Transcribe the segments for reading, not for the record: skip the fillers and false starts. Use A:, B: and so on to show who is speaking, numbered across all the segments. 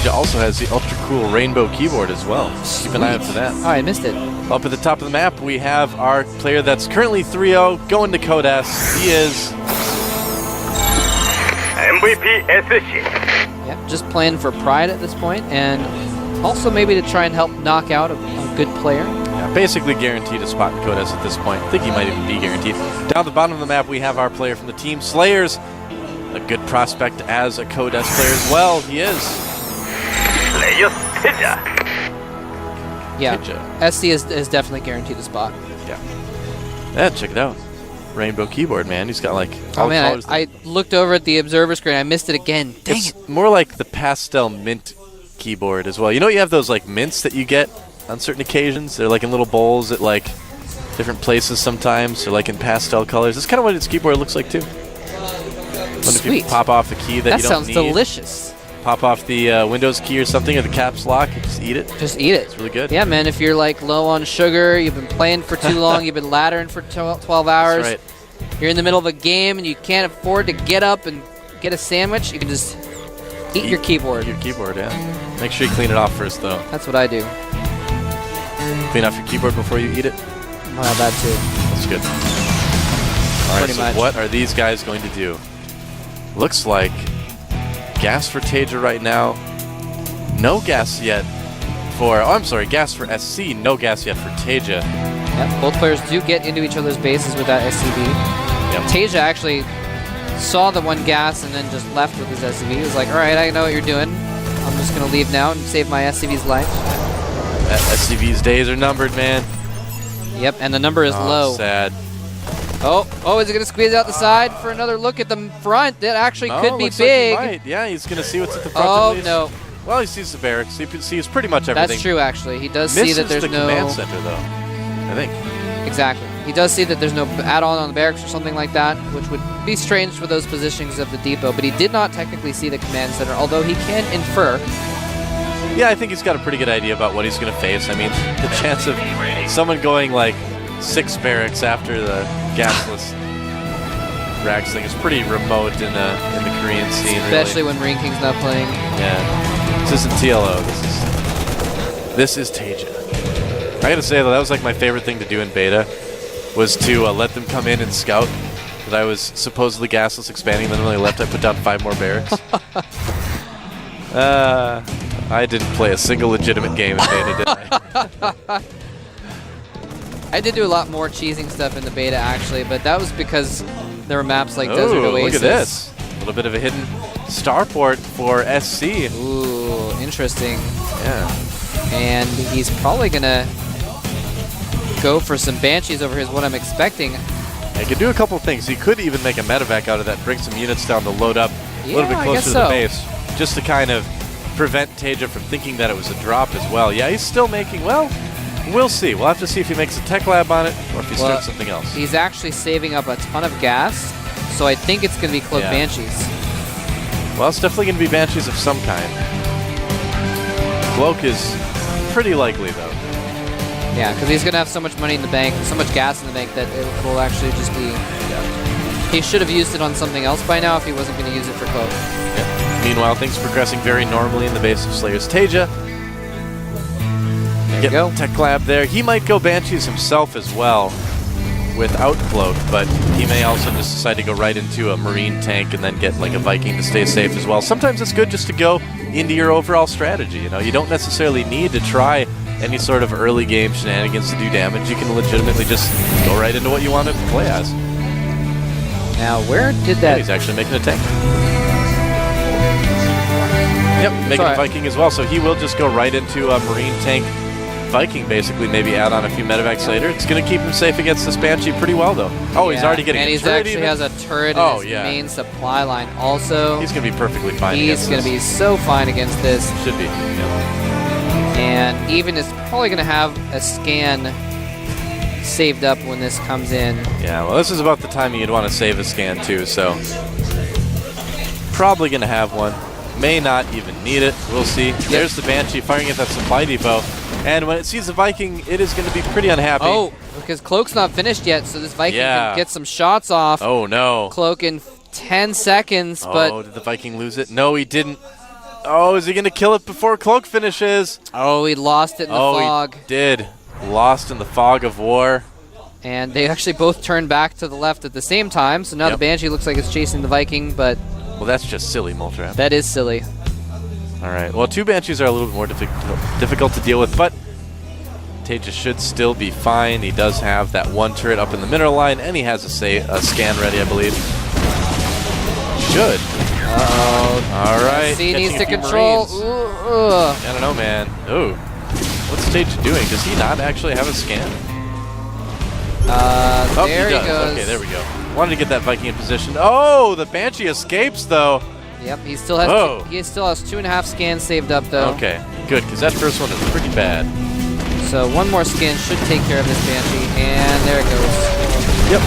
A: TaeJa also has the ultra cool rainbow keyboard as well. Keep an eye out for that.
B: Oh, I missed it.
A: Up at the top of the map, we have our player that's currently 3-0, going to Code S. He is
C: MVP SC.
B: Yep, just playing for pride at this point, and also maybe to try and help knock out a good player.
A: Yeah, basically guaranteed a spot in Code S at this point. I think he might even be guaranteed. Down at the bottom of the map, we have our player from the team, Slayers. A good prospect as a Code S player as well. He is.
C: Slayers TaeJa.
B: Yeah,
A: TaeJa.
B: SC is definitely guaranteed a spot.
A: Yeah, check it out. Rainbow keyboard, man. He's got like all
B: Oh man,
A: colors.
B: I looked over at the observer screen. I missed it again. Dang
A: It's
B: it.
A: more like the pastel mint keyboard as well. You know, you have those like mints that you get on certain occasions. They're like in little bowls at like different places sometimes. They're like in pastel colors. That's kind of what its keyboard looks like too. If you
B: Sweet.
A: pop off the key that you don't
B: sounds
A: need,
B: delicious.
A: pop off the Windows key or something, or the caps lock, and just eat it.
B: Just eat it.
A: It's really good.
B: Yeah, man, if you're like low on sugar, you've been playing for too long, you've been laddering for 12 hours,
A: That's right.
B: you're in the middle of a game and you can't afford to get up and get a sandwich, you can just eat your keyboard.
A: Your keyboard, yeah. Make sure you clean it off first, though.
B: That's what I do.
A: Clean off your keyboard before you eat it.
B: Well, that too.
A: That's good. All right,
B: Pretty
A: so
B: much.
A: what are these guys going to do? Looks like gas for TaeJa right now. No gas yet for... Oh, I'm sorry. Gas for SC. No gas yet for TaeJa.
B: Yep, both players do get into each other's bases with that SCV.
A: Yep.
B: TaeJa actually saw the one gas and then just left with his SCV. He was like, all right, I know what you're doing. I'm just going to leave now and save my SCV's life.
A: SCV's days are numbered, man.
B: Yep, and the number is low.
A: Sad.
B: Oh, is he going to squeeze out the side for another look at the front? That actually could be
A: looks
B: big.
A: like he might. Yeah, he's going to see what's at the front.
B: Oh,
A: at least.
B: no.
A: Well, he sees the barracks. He sees pretty much everything.
B: That's true, actually. He does
A: Misses
B: see that there's
A: the
B: no...
A: command center, though, I think.
B: Exactly. He does see that there's no add-on on the barracks or something like that, which would be strange for those positionings of the depot, but he did not technically see the command center, although he can infer.
A: Yeah, I think he's got a pretty good idea about what he's going to face. I mean, the chance of someone going like 6 barracks after the gasless rags thing is pretty remote in the Korean scene,
B: Especially
A: really.
B: when Marine King's not playing.
A: Yeah. This isn't TLO. This is TaeJa. I gotta say, though, that was like my favorite thing to do in beta, was to let them come in and scout. That I was supposedly gasless expanding, then when they left, I put down 5 more barracks. I didn't play a single legitimate game in beta, did I?
B: I did do a lot more cheesing stuff in the beta, actually, but that was because there were maps like Desert Oasis.
A: Look at this. A little bit of a hidden starport for SC.
B: Ooh, interesting.
A: Yeah.
B: And he's probably going to go for some Banshees over here is what I'm expecting.
A: He could do a couple things. He could even make a medevac out of that, bring some units down to load up a little bit
B: I
A: closer
B: guess
A: to
B: so.
A: the base, just to kind of prevent TaeJa from thinking that it was a drop as well. Yeah, he's still making, well, we'll see. We'll have to see if he makes a tech lab on it or if he starts something else.
B: He's actually saving up a ton of gas, so I think it's going to be Cloak Banshees.
A: Well, it's definitely going to be Banshees of some kind. Cloak is pretty likely, though.
B: Yeah, because he's going to have so much money in the bank, so much gas in the bank that it will actually just be...
A: Yeah.
B: He should have used it on something else by now if he wasn't going to use it for Cloak.
A: Yep. Meanwhile, things progressing very normally in the base of Slayers TaeJa.
B: There you go.
A: Tech lab there. He might go Banshees himself as well without Cloak, but he may also just decide to go right into a Marine tank and then get like a Viking to stay safe as well. Sometimes it's good just to go into your overall strategy. You know, you don't necessarily need to try any sort of early game shenanigans to do damage. You can legitimately just go right into what you want to play as.
B: Now, where did that...
A: He's actually making a tank. Yep, making a Viking as well. So he will just go right into a Marine tank Viking, basically, maybe add on a few medevacs later. It's going to keep him safe against this Banshee pretty well, though. Oh, he's already getting
B: and
A: a
B: he
A: turret
B: actually
A: even.
B: has a turret in his main supply line also.
A: He's going to be perfectly fine
B: He's going to be so fine against this.
A: Should be, yeah.
B: And even is probably going to have a scan saved up when this comes in.
A: Yeah, well, this is about the time you'd want to save a scan, too, so probably going to have one. May not even need it. We'll see. Yep. There's the Banshee firing at that supply depot. And when it sees the Viking, it is going to be pretty unhappy.
B: Oh, because Cloak's not finished yet, so this Viking can get some shots off.
A: Oh, no.
B: Cloak in 10 seconds, but...
A: Oh, did the Viking lose it? No, he didn't. Oh, is he going to kill it before Cloak finishes?
B: Oh, he lost it in the fog.
A: He did. Lost in the fog of war.
B: And they actually both turned back to the left at the same time. So now the Banshee looks like it's chasing the Viking, but...
A: Well, that's just silly, Moltrap.
B: That is silly.
A: All right. Well, 2 Banshees are a little bit more difficult to deal with, but TaeJa should still be fine. He does have that 1 turret up in the mineral line, and he has a scan ready, I believe. Should.
B: Uh-oh.
A: All right.
B: SC needs to control.
A: I don't know, man. Ooh. What's TaeJa doing? Does he not actually have a scan?
B: There he goes.
A: Okay, there we go. Wanted to get that Viking in position. Oh, the Banshee escapes, though.
B: Yep, he still has 2.5 scans saved up, though.
A: Okay, good, because that first one is pretty bad.
B: So 1 more scan should take care of this Banshee, and there it goes.
A: Yep,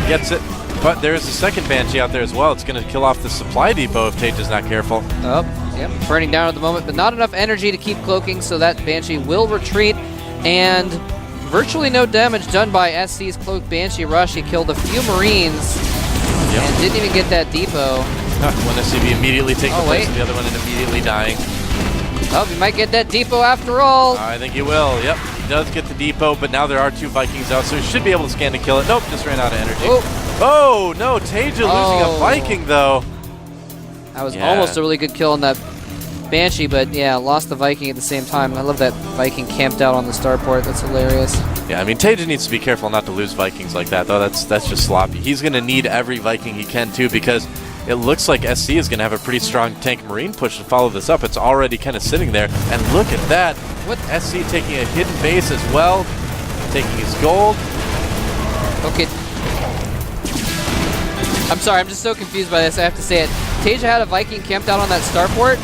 A: gets it. But there's a second Banshee out there as well. It's going to kill off the supply depot if TaeJa's not careful.
B: Oh, yep, burning down at the moment, but not enough energy to keep cloaking, so that Banshee will retreat, and virtually no damage done by SC's Cloak Banshee rush. He killed a few Marines and didn't even get that depot.
A: One SCV immediately taking the place of the other one and immediately dying.
B: Oh, he might get that depot after all.
A: I think he will. Yep, he does get the depot, but now there are 2 Vikings out, so he should be able to scan to kill it. Nope, just ran out of energy. Oh no, TaeJa losing a Viking, though.
B: That was almost a really good kill on that Banshee, but yeah, lost the Viking at the same time. I love that Viking camped out on the starport. That's hilarious.
A: Yeah, I mean, TaeJa needs to be careful not to lose Vikings like that, though. That's just sloppy. He's going to need every Viking he can, too, because it looks like SC is going to have a pretty strong tank Marine push to follow this up. It's already kind of sitting there. And look at that. What? SC taking a hidden base as well, taking his gold.
B: Okay. I'm sorry, I'm just so confused by this, I have to say it. TaeJa had a Viking camped out on that starport,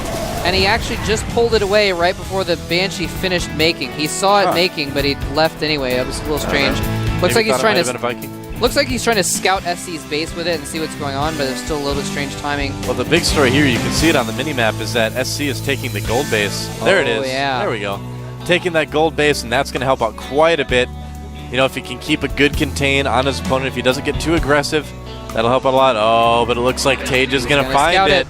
B: and he actually just pulled it away right before the Banshee finished making. He saw it making, but he left anyway. It was a little strange. Looks like he's trying to. Looks like he's trying to scout SC's base with it and see what's going on, but it's still a little bit strange timing.
A: Well, the big story here, you can see it on the mini-map, is that SC is taking the gold base. There it is.
B: Yeah.
A: There we go. Taking that gold base, and that's going to help out quite a bit. You know, if he can keep a good contain on his opponent, if he doesn't get too aggressive, that'll help out a lot. Oh, but it looks like TaeJa's going to find it.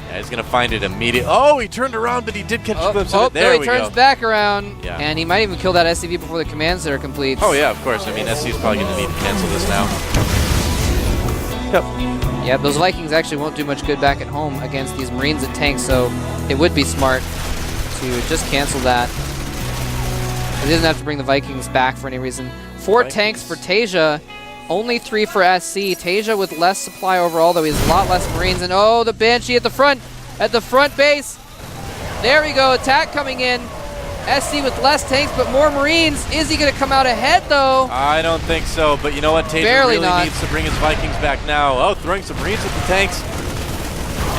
A: Yeah, he's going to find it immediately. Oh, he turned around, but he did catch a glimpse of it. There we go.
B: He turns back around, and he might even kill that SCV before the commands that are complete.
A: Oh, yeah, of course. I mean, SC's probably going to need to cancel this now. Yep.
B: Yeah, those Vikings actually won't do much good back at home against these Marines and tanks, so it would be smart to just cancel that. He doesn't have to bring the Vikings back for any reason. 4 tanks for TaeJa, only 3 for SC. TaeJa with less supply overall, though he has a lot less Marines. And oh, the Banshee at the front base. There we go, attack coming in. SC with less tanks, but more Marines. Is he going to come out ahead, though?
A: I don't think so, but you know what? TaeJa really needs to bring his Vikings back now. Oh, throwing some Marines at the tanks.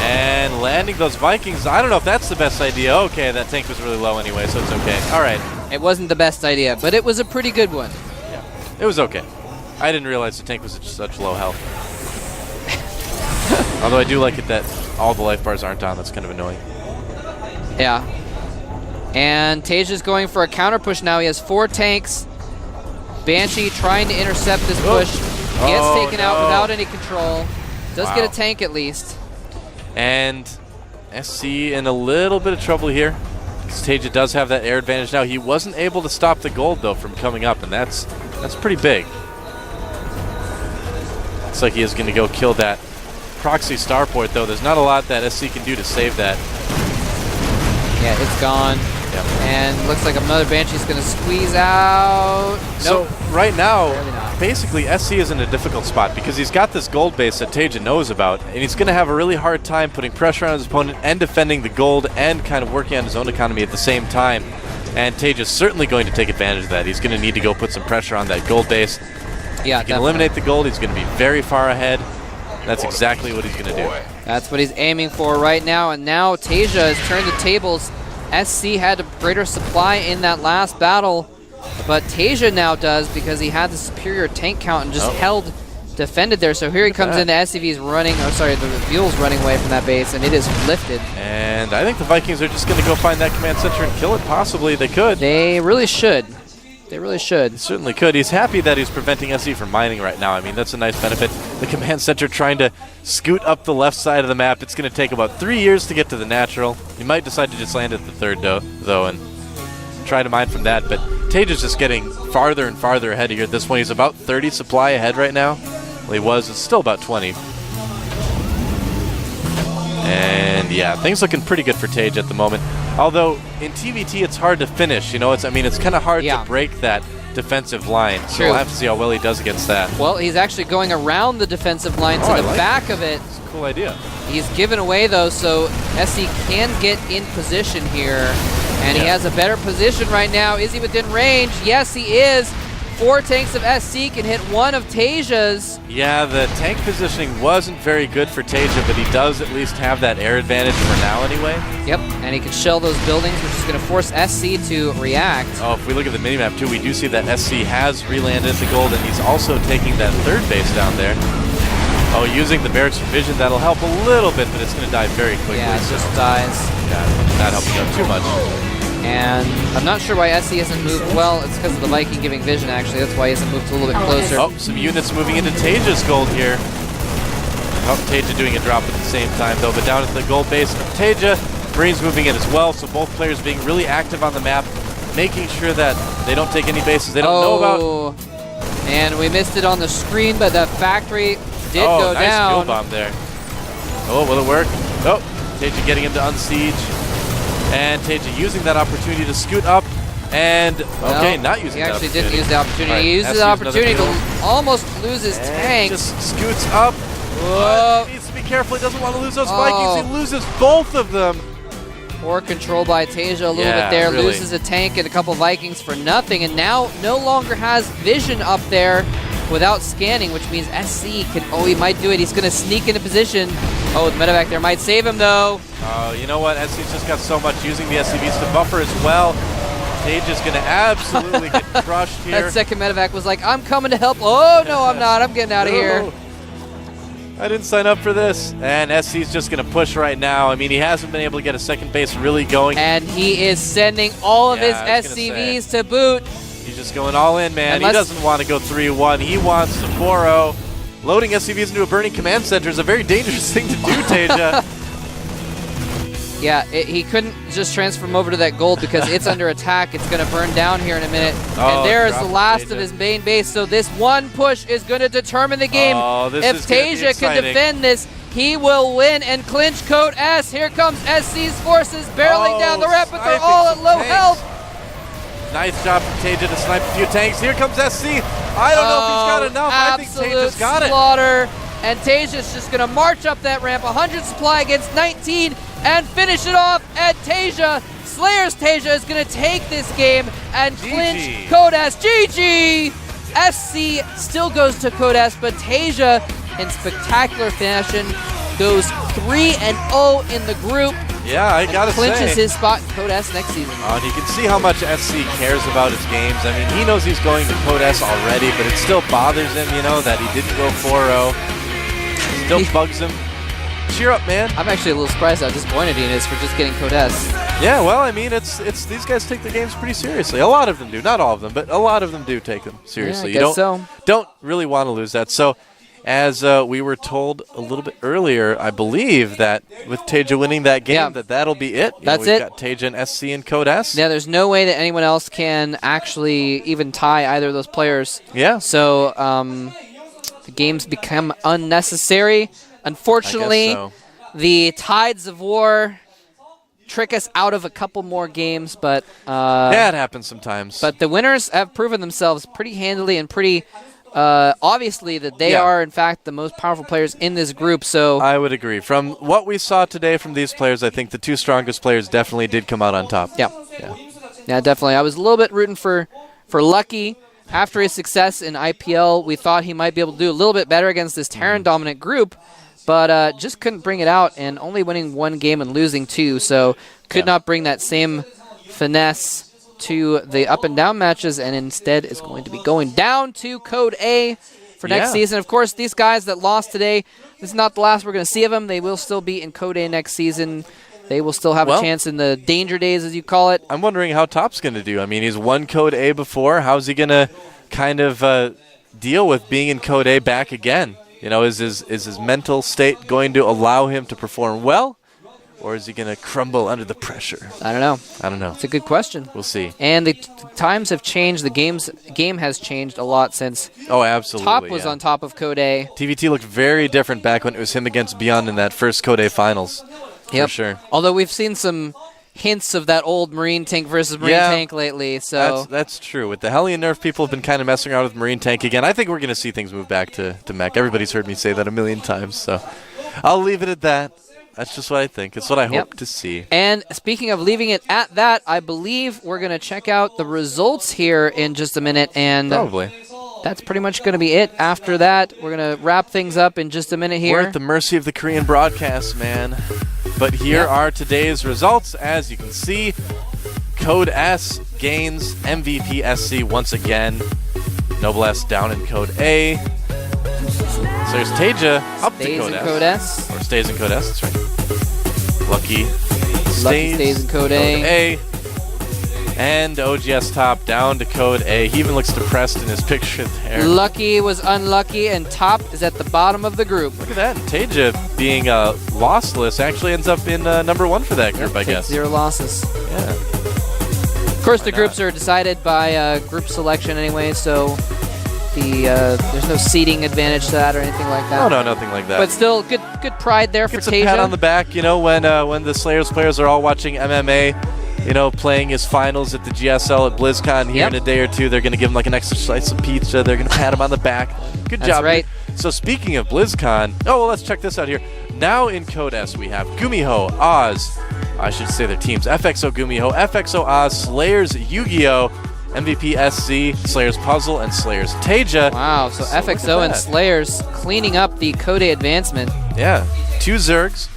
A: And landing those Vikings. I don't know if that's the best idea. Okay, that tank was really low anyway, so it's okay. All right.
B: It wasn't the best idea, but it was a pretty good one.
A: Yeah, it was okay. I didn't realize the tank was at such low health. Although I do like it that all the life bars aren't on. That's kind of annoying.
B: Yeah. And TaeJa's going for a counter push now. He has 4 tanks. Banshee trying to intercept this push. He gets taken out without any control. Does get a tank at least. And
A: SC in a little bit of trouble here. Because TaeJa does have that air advantage now. He wasn't able to stop the gold, though, from coming up, and that's pretty big. Looks like he is going to go kill that proxy starport, though. There's not a lot that SC can do to save that.
B: Yeah, it's gone.
A: Yep.
B: And looks like another Banshee's going to squeeze out.
A: So right now, basically SC is in a difficult spot because he's got this gold base that TaeJa knows about, and he's going to have a really hard time putting pressure on his opponent and defending the gold and kind of working on his own economy at the same time. And TaeJa's certainly going to take advantage of that. He's going to need to go put some pressure on that gold base.
B: Yeah,
A: if he can eliminate the gold, he's going to be very far ahead. That's exactly what he's going to do.
B: That's what he's aiming for right now, and now TaeJa has turned the tables. SC had a greater supply in that last battle, but TaeJa now does because he had the superior tank count and just defended there. So here he comes in, the SCV's running, the Mule's running away from that base, and it is lifted.
A: And I think the Vikings are just going to go find that command center and kill it, possibly. They could.
B: They really should. They really should.
A: They certainly could. He's happy that he's preventing SC from mining right now. I mean, that's a nice benefit. the command center trying to scoot up the left side of the map. It's going to take about 3 years to get to the natural. He might decide to just land at the third, though, and try to mine from that. But TaeJa's just getting farther and farther ahead here at this point. He's about 30 supply ahead right now. Well, he was. It's still about 20. And yeah, things looking pretty good for TaeJa at the moment. Although in TVT it's hard to finish. You know, it's kind of hard to break that defensive line. So we'll have to see how well he does against that.
B: Well, he's actually going around the defensive line to the back of it.
A: It's a cool idea.
B: He's given away though, so SC can get in position here. And he has a better position right now. Is he within range? Yes, he is. 4 tanks of SC can hit one of TaeJa's.
A: Yeah, the tank positioning wasn't very good for TaeJa, but he does at least have that air advantage for now anyway.
B: Yep, and he can shell those buildings, which is going to force SC to react.
A: Oh, if we look at the minimap too, we do see that SC has relanded the gold, and he's also taking that third base down there. Oh, using the barracks for vision, that'll help a little bit, but it's going to die very quickly.
B: Yeah, it just dies.
A: Yeah, not helping out too much.
B: And I'm not sure why SC hasn't moved. Well, it's because of the Viking giving vision, actually. That's why he hasn't moved a little bit closer.
A: Oh, some units moving into TaeJa's gold here. Oh, TaeJa doing a drop at the same time, though. But down at the gold base of TaeJa, Marines moving in as well. So both players being really active on the map, making sure that they don't take any bases they don't know about.
B: And we missed it on the screen, but the factory did go
A: nice
B: down.
A: fuel bomb there. Oh, will it work? Oh, TaeJa getting him to unsiege. And TaeJa using that opportunity to scoot up, and not using that opportunity.
B: He actually didn't use the opportunity.
A: Right,
B: he used the opportunity to almost lose his tank.
A: Just scoots up. He needs to be careful. He doesn't want to lose those Vikings. He loses both of them.
B: Poor control by TaeJa a little bit there.
A: Really.
B: Loses a tank and a couple Vikings for nothing, and now no longer has vision up there without scanning, which means SC can, he might do it. He's going to sneak into position. Oh, the medevac there might save him, though.
A: Oh, you know what? SC's just got so much using the SCVs to buffer as well. TaeJa's going to absolutely get crushed here.
B: That second medevac was like, I'm coming to help. Oh, no, I'm not. I'm getting out of here.
A: I didn't sign up for this. And SC's just going to push right now. I mean, he hasn't been able to get a second base really going.
B: And he is sending all of his SCVs to boot.
A: He's just going all in, man. He doesn't want to go 3-1. He wants to 4-0. Loading SCVs into a burning command center is a very dangerous thing to do, TaeJa.
B: Yeah, he couldn't just transfer him over to that gold because it's under attack. It's going to burn down here in a minute. And there is the last of his main base. So this one push is going to determine the game. If TaeJa can defend this, he will win and clinch Code S. Here comes SC's forces barreling down the ramp, but they're all at low health.
A: Nice job from TaeJa to snipe a few tanks. Here comes SC. I don't know if he's got enough. I think TaeJa's got
B: slaughter. And TaeJa's just going to march up that ramp. 100 supply against 19 and finish it off at TaeJa. Slayer's TaeJa is going to take this game and clinch Code S. GG! SC still goes to Code S, but TaeJa in spectacular fashion goes 3-0 in the group.
A: Yeah, I gotta say.
B: Clinches his spot in Code S next season.
A: And you can see how much SC cares about his games. I mean, he knows he's going to Code S already, but it still bothers him, you know, that he didn't go 4-0. Still bugs him. Cheer up, man.
B: I'm actually a little surprised how disappointed he is for just getting Code S.
A: Yeah, well, I mean, it's these guys take their games pretty seriously. A lot of them do. Not all of them, but a lot of them do take them seriously.
B: Yeah, I guess
A: don't really want to lose that. So, as we were told a little bit earlier, I believe that with TaeJa winning that game, that'll be it. We've got TaeJa and SC and Code S.
B: Yeah, there's no way that anyone else can actually even tie either of those players.
A: Yeah.
B: So the games become unnecessary. Unfortunately, the tides of war trick us out of a couple more games, but
A: yeah, it happens sometimes.
B: But the winners have proven themselves pretty handily and pretty obviously that they are, in fact, the most powerful players in this group. So
A: I would agree. From what we saw today from these players, I think the two strongest players definitely did come out on top.
B: Yeah, definitely. I was a little bit rooting for Lucky. After his success in IPL, we thought he might be able to do a little bit better against this Terran-dominant group, but just couldn't bring it out, and only winning one game and losing two, so could not bring that same finesse to the up-and-down matches, and instead is going to be going down to Code A for next season. Of course, these guys that lost today, this is not the last we're going to see of them. They will still be in Code A next season. They will still have a chance in the danger days, as you call it.
A: I'm wondering how Top's going to do. I mean, he's won Code A before. How's he going to kind of deal with being in Code A back again? You know, is his mental state going to allow him to perform well, or is he going to crumble under the pressure?
B: I don't know.
A: I don't know.
B: It's a good question.
A: We'll see.
B: And the times have changed. The game has changed a lot since
A: Oh, absolutely.
B: Top was on top of Code A.
A: TVT looked very different back when it was him against Beyond in that first Code A finals.
B: Yep.
A: For sure.
B: Although we've seen some hints of that old Marine Tank versus Marine Tank lately. So
A: that's true. With the Hellion nerf, people have been kind of messing around with Marine Tank again. I think we're going to see things move back to mech. Everybody's heard me say that a million times, so I'll leave it at that. That's just what I think. It's what I hope to see.
B: And speaking of leaving it at that, I believe we're going to check out the results here in just a minute. And
A: Probably.
B: That's pretty much going to be it. After that, we're going to wrap things up in just a minute here.
A: We're at the mercy of the Korean broadcast, man. But here are today's results. As you can see, Code S gains MVP SC once again. Noblesse down in Code A. So there's TaeJa up to
B: Stays
A: Code
B: in
A: S.
B: Code S.
A: Or stays in Code S, that's right. Lucky
B: stays in Code A.
A: And OGS Top down to Code A. He even looks depressed in his picture there.
B: Lucky was unlucky, and Top is at the bottom of the group.
A: Look at that. And TaeJa, being lossless, actually ends up in number 1 for that group, I guess.
B: 0 losses.
A: Yeah.
B: Of course, the groups are decided by group selection anyway, so there's no seeding advantage to that or anything like that.
A: Oh, no, nothing like that.
B: But still, good pride there
A: Gets
B: for
A: a
B: TaeJa.
A: pat on the back, you know, when the Slayers players are all watching MMA, you know, playing his finals at the GSL at Blizzcon here in a day or two. They're going to give him like an extra slice of pizza. They're going to pat him on the back. Good job.
B: That's right.
A: So speaking of BlizzCon, well, let's check this out here. Now in Code S, we have Gumiho, Oz, I should say their teams, FXO Gumiho, FXO Oz, Slayers Yu-Gi-Oh!, MVP SC, Slayers Puzzle, and Slayers TaeJa.
B: Wow, so FXO and Slayers cleaning up the Code A advancement.
A: Yeah, 2 Zergs,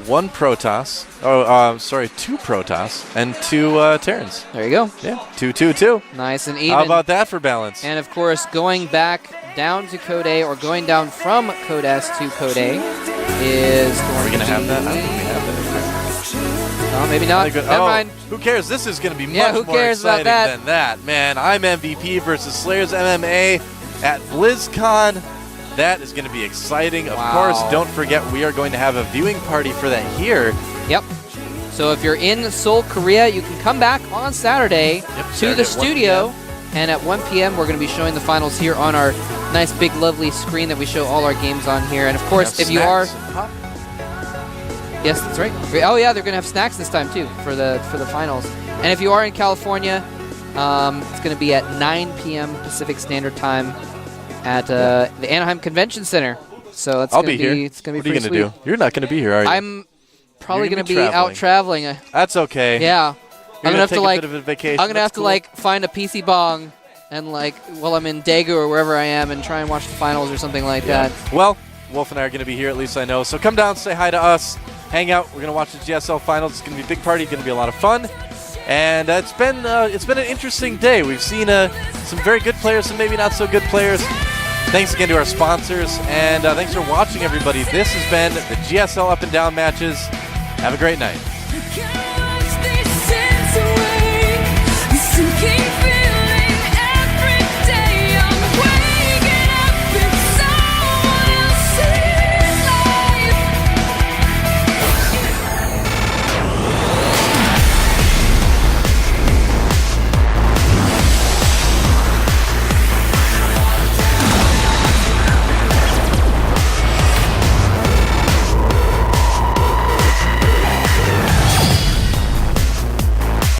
A: 1 Protoss, 2 Protoss, and 2 Terrans.
B: There you go.
A: Yeah, 2-2-2.
B: Nice and even.
A: How about that for balance?
B: And of course, going back down to Code A, or going down from Code S to Code A, is going
A: Are we going to have that? I don't
B: be-
A: think we have that.
B: Oh, maybe not. Never mind.
A: Who cares? This is going to be
B: Yeah,
A: much
B: who
A: more
B: cares about
A: exciting
B: that?
A: than that, man. I'm MVP versus Slayers MMA at BlizzCon. That is going to be exciting. Of course, don't forget we are going to have a viewing party for that here.
B: Yep. So if you're in Seoul, Korea, you can come back on Saturday to
A: Saturday
B: the
A: at 1
B: studio. And at 1 p.m., we're going to be showing the finals here on our nice, big, lovely screen that we show all our games on here. And of course, if you are... Yes, that's right. Oh yeah, they're going to have snacks this time too for the finals. And if you are in California, it's going to be at 9 p.m. Pacific Standard Time at the Anaheim Convention Center. So that's
A: I'll
B: going
A: be
B: to
A: here.
B: be. It's going to be
A: What are you
B: pretty
A: going to do? You're not going to be here, are you?
B: I'm probably
A: You're
B: going
A: gonna
B: to
A: be
B: be out traveling.
A: That's okay.
B: Yeah.
A: You're
B: I'm
A: gonna
B: gonna have
A: take
B: to
A: a
B: like.
A: bit of a vacation.
B: I'm gonna have
A: That's
B: to
A: cool.
B: like find a PC bong, and like while I'm in Daegu or wherever I am, and try and watch the finals or something like that.
A: Well, Wolf and I are going to be here, at least I know. So come down, say hi to us, hang out. We're going to watch the GSL finals. It's going to be a big party. It's going to be a lot of fun. And it's been an interesting day. We've seen some very good players, some maybe not so good players. Thanks again to our sponsors, and thanks for watching, everybody. This has been the GSL Up and Down matches. Have a great night.